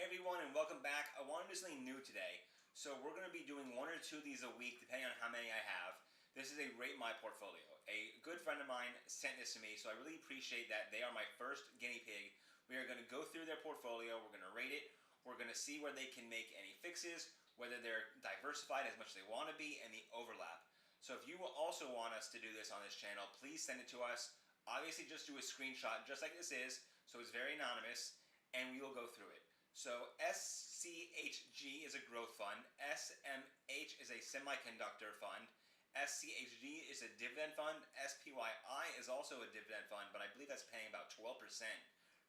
everyone, and welcome back. I want to do something new today. So we're going to be doing one or two of these a week depending on how many I have. This is a Rate My Portfolio. A good friend of mine sent this to me, so I really appreciate that. They are my first guinea pig. We are going to go through their portfolio, we're going to rate it, we're going to see where they can make any fixes, whether they're diversified as much as they want to be, and the overlap. So if you will also want us to do this on this channel, please send it to us. Obviously just do a screenshot just like this is, so it's very anonymous, and we will go through it. So SCHG is a growth fund, SMH is a semiconductor fund, SCHD is a dividend fund, SPYI is also a dividend fund, but I believe that's paying about 12%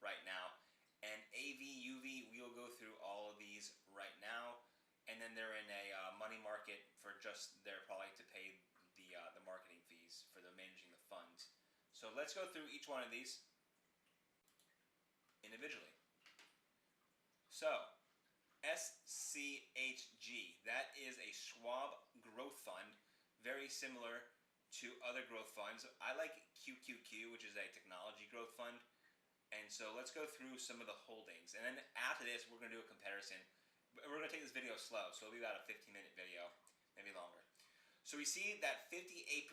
right now. And AVUV, we will go through all of these right now. And then they're in a money market for just, they're probably to pay the marketing fees for the managing the funds. So let's go through each one of these individually. So, SCHG, that is a Schwab growth fund, very similar to other growth funds. I like QQQ, which is a technology growth fund. And so let's go through some of the holdings. And then after this, we're going to do a comparison. We're going to take this video slow, so it'll be about a 15-minute video, maybe longer. So we see that 58%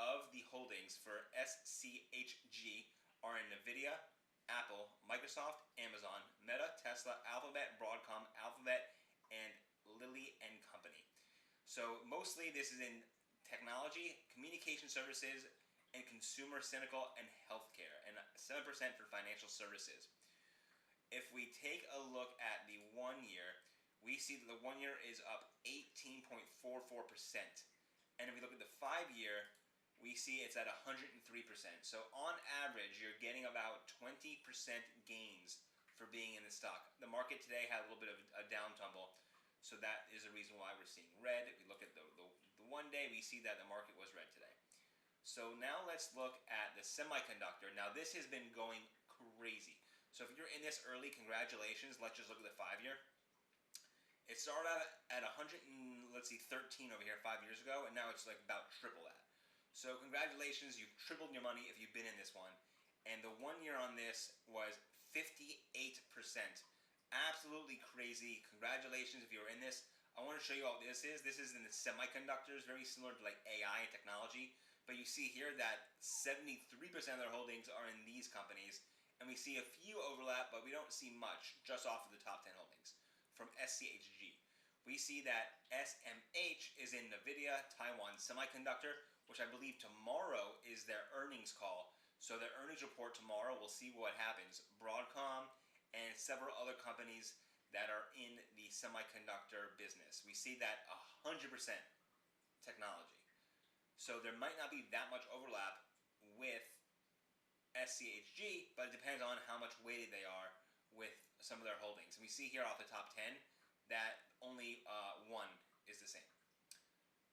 of the holdings for SCHG are in NVIDIA, Apple, Microsoft, Amazon, Meta, Tesla, Alphabet, Broadcom, Alphabet, and Lilly and Company. So mostly this is in technology, communication services, and consumer, cynical, and healthcare, and 7% for financial services. If we take a look at the 1 year, we see that the 1 year is up 18.44%. And if we look at the 5 year, we see it's at 103%. So on average, you're getting about 20% gains for being in the stock. The market today had a little bit of a down tumble, so that is the reason why we're seeing red. If we look at the 1 day, we see that the market was red today. So now let's look at the semiconductor. Now this has been going crazy. So if you're in this early, congratulations. Let's just look at the 5 year. It started out at 13 over here 5 years ago, and now it's like about triple that. So congratulations, you've tripled your money if you've been in this one. And the 1 year on this was 58%. Absolutely crazy. Congratulations if you're in this. I want to show you what this is. This is in the semiconductors, very similar to like AI and technology. But you see here that 73% of their holdings are in these companies. And we see a few overlap, but we don't see much just off of the top 10 holdings from SCHG. We see that SMH is in NVIDIA, Taiwan Semiconductor, which I believe tomorrow is their earnings call. So their earnings report tomorrow, we'll see what happens. Broadcom and several other companies that are in the semiconductor business. We see that 100% technology. So there might not be that much overlap with SCHG, but it depends on how much weighted they are with some of their holdings. And we see here off the top 10 that only one is the same.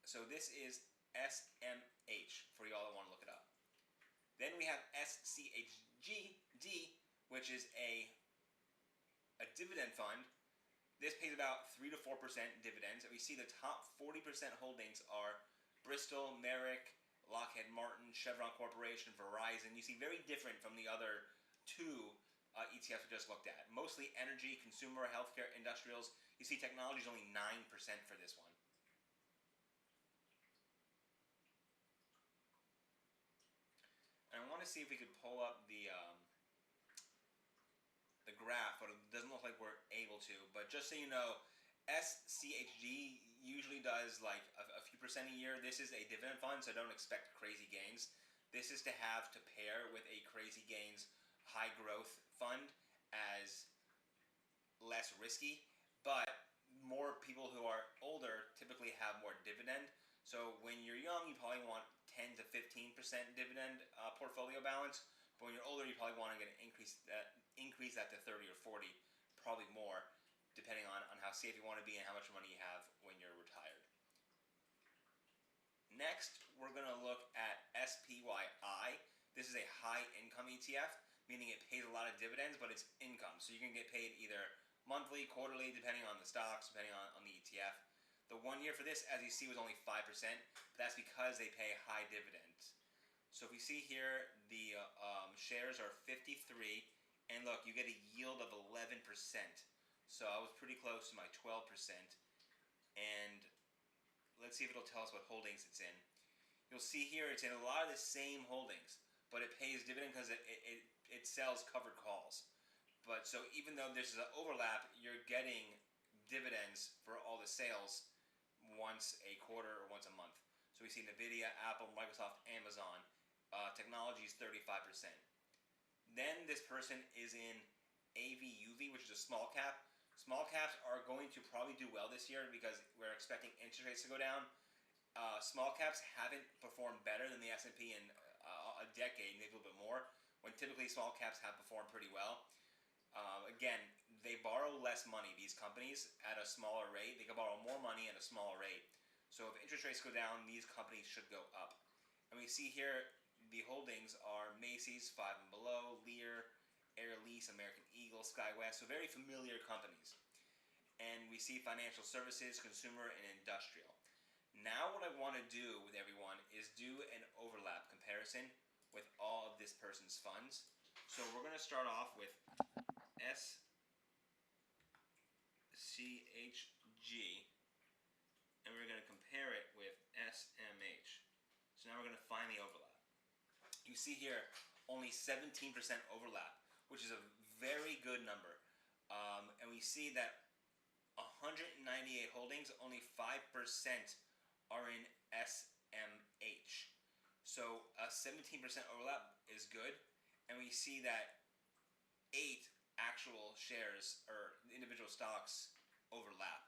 So this is SMH for y'all that want to look it up. Then we have SCHGD, which is a dividend fund. This pays about 3 to 4% dividends. And we see the top 40% holdings are Bristol, Merrick, Lockheed Martin, Chevron Corporation, Verizon. You see very different from the other two ETFs we just looked at. Mostly energy, consumer, healthcare, industrials. You see technology is only 9% for this one. And I want to see if we could pull up the graph, but it doesn't look like we're able to. But just so you know, SCHG usually does like a few percent a year. This is a dividend fund, so don't expect crazy gains. This is to have to pair with a crazy gains high growth fund as less risky, but more people who are older typically have more dividend. So when you're young, you probably want 10 to 15% dividend portfolio balance, but when you're older, you probably want to get an increase that to 30 or 40, probably more, depending on how safe you want to be and how much money you have when you're retired. Next, we're going to look at SPYI. This is a high income ETF, meaning it pays a lot of dividends, but it's income. So you can get paid either monthly, quarterly, depending on the stocks, depending on the ETF. The 1 year for this, as you see, was only 5%, but that's because they pay high dividends. So if we see here, the shares are 53, and look, you get a yield of 11%. So I was pretty close to my 12%. And let's see if it'll tell us what holdings it's in. You'll see here it's in a lot of the same holdings, but it pays dividend because it sells covered calls. But so even though this is an overlap, you're getting dividends for all the sales once a quarter or once a month. So we see Nvidia, Apple, Microsoft, Amazon. Technology is 35%. Then this person is in AVUV, which is a small cap. Small caps are going to probably do well this year because we're expecting interest rates to go down. Small caps haven't performed better than the S&P in a decade, maybe a little bit more, when typically small caps have performed pretty well. Again, they borrow less money, these companies, at a smaller rate. They can borrow more money at a smaller rate. So if interest rates go down, these companies should go up. And we see here the holdings are Macy's, Five and Below, Lear, Air Lease, American Eagle, SkyWest, so very familiar companies. And we see financial services, consumer, and industrial. Now what I want to do with everyone is do an overlap comparison with all of this person's funds. So we're going to start off with SCHG, and we're going to compare it with SMH. So now we're going to find the overlap. You see here only 17% overlap, which is a very good number. And we see that 198 holdings, only 5% are in SMH. So a 17% overlap is good. And we see that 8 actual shares or individual stocks overlap.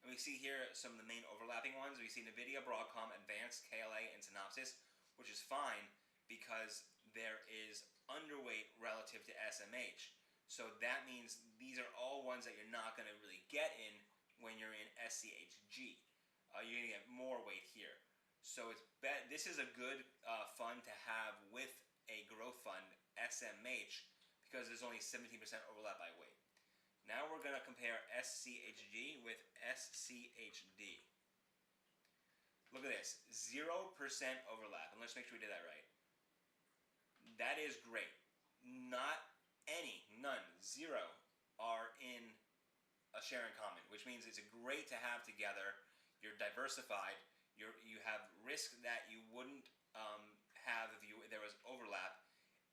And we see here some of the main overlapping ones. We see Nvidia, Broadcom, Advanced, KLA, and Synopsys, which is fine because there is underweight relative to SMH. So that means these are all ones that you're not going to really get in when you're in SCHG. You're going to get more weight here. So this is a good fund to have with a growth fund, SMH, because there's only 17% overlap by weight. Now we're going to compare SCHG with SCHD. Look at this, 0% overlap, and let's make sure we did that right. That is great. Not any, none, 0 are in a share in common, which means it's great to have together. You're diversified. You have risk that you wouldn't have if there was overlap,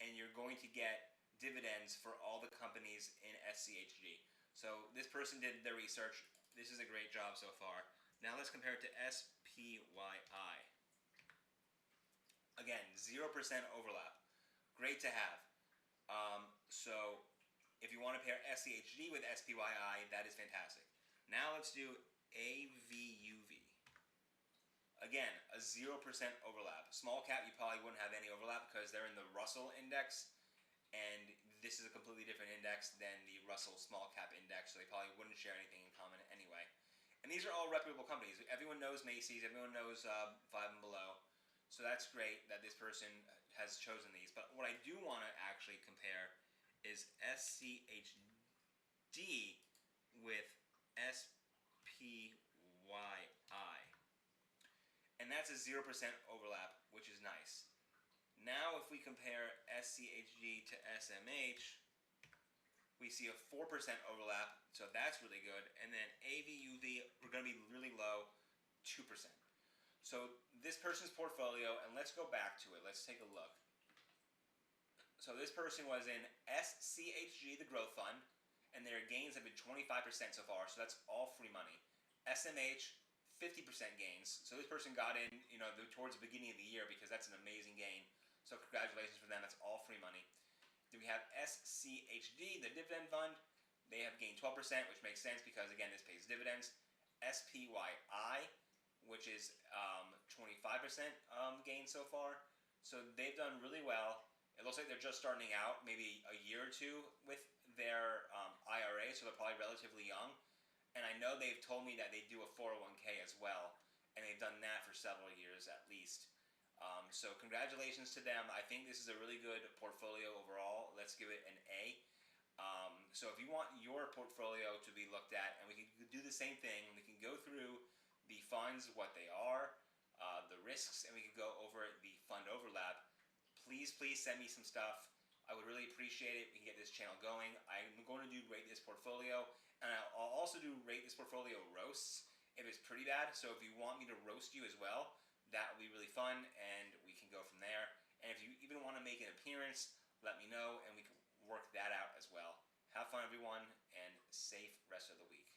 and you're going to get dividends for all the companies in SCHG. So this person did their research. This is a great job so far. Now let's compare it to SPYI. Again, 0% overlap. Great to have. So if you want to pair SCHG with SPYI, that is fantastic. Now let's do AVUV. Again, a 0% overlap. Small cap, you probably wouldn't have any overlap because they're in the Russell index, and this is a completely different index than the Russell small cap index, so they probably wouldn't share anything in common anyway. And these are all reputable companies. Everyone knows Macy's, everyone knows Five and Below, so that's great that this person has chosen these. But what I do want to actually compare is SCHD with SPYI. And that's a 0% overlap, which is nice. Now if we compare SCHG to SMH, we see a 4% overlap, so that's really good. And then AVUV, we're going to be really low, 2%. So this person's portfolio, and let's go back to it. Let's take a look. So this person was in SCHG, the growth fund, and their gains have been 25% so far, so that's all free money. SMH, 50% gains. So this person got in, towards the beginning of the year because that's an amazing gain. So congratulations for them. That's all free money. Then we have SCHD, the dividend fund. They have gained 12%, which makes sense because, again, this pays dividends. SPYI, which is 25% gain so far. So they've done really well. It looks like they're just starting out, maybe a year or two with their IRA, so they're probably relatively young. And I know they've told me that they do a 401k as well, and they've done that for several years at least. So congratulations to them. I think this is a really good portfolio overall. Let's give it an A. So if you want your portfolio to be looked at, and we can do the same thing, we can go through the funds, what they are, the risks, and we can go over the fund overlap. Please send me some stuff. I would really appreciate it. We can get this channel going. I'm going to rate this portfolio, and I'll also do rate this portfolio roasts if it's pretty bad. So if you want me to roast you as well, that would be really fun, and we can go from there. And if you even want to make an appearance, let me know, and we can work that out as well. Have fun, everyone, and safe rest of the week.